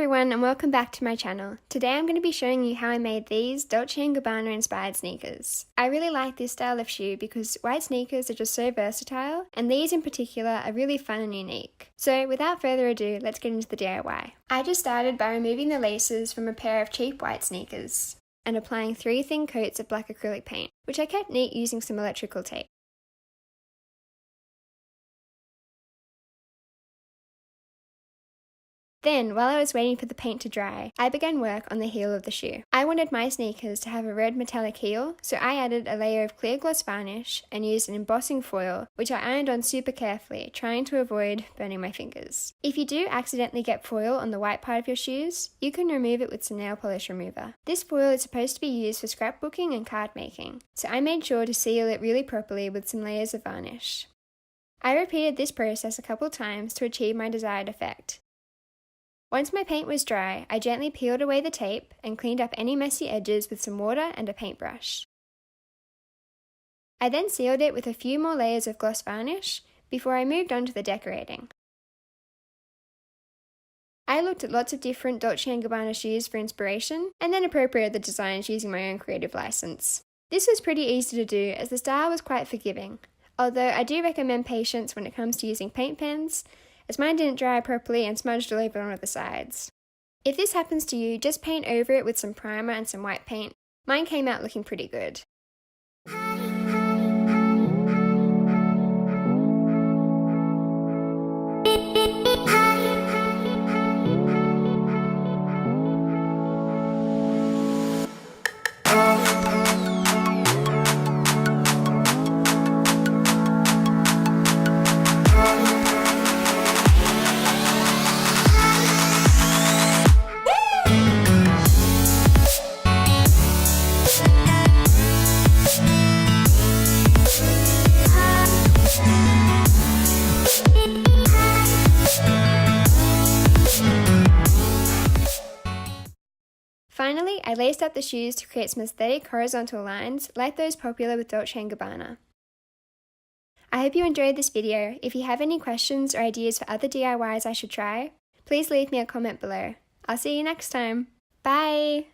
everyone and welcome back to my channel. Today I'm going to be showing you how I made these Dolce and Gabbana inspired sneakers. I really like this style of shoe because white sneakers are just so versatile, and these in particular are really fun and unique. So without further ado, let's get into the DIY. I just started by removing the laces from a pair of cheap white sneakers and applying 3 thin coats of black acrylic paint, which I kept neat using some electrical tape. Then, while I was waiting for the paint to dry, I began work on the heel of the shoe. I wanted my sneakers to have a red metallic heel, so I added a layer of clear gloss varnish and used an embossing foil, which I ironed on super carefully, trying to avoid burning my fingers. If you do accidentally get foil on the white part of your shoes, you can remove it with some nail polish remover. This foil is supposed to be used for scrapbooking and card making, so I made sure to seal it really properly with some layers of varnish. I repeated this process a couple times to achieve my desired effect. Once my paint was dry, I gently peeled away the tape and cleaned up any messy edges with some water and a paintbrush. I then sealed it with a few more layers of gloss varnish before I moved on to the decorating. I looked at lots of different Dolce and Gabbana shoes for inspiration and then appropriated the designs using my own creative license. This was pretty easy to do as the style was quite forgiving, although I do recommend patience when it comes to using paint pens, as mine didn't dry properly and smudged all over one of the sides. If this happens to you, just paint over it with some primer and some white paint. Mine came out looking pretty good. Finally, I laced up the shoes to create some aesthetic horizontal lines like those popular with Dolce and Gabbana. I hope you enjoyed this video. If you have any questions or ideas for other DIYs I should try, please leave me a comment below. I'll see you next time. Bye!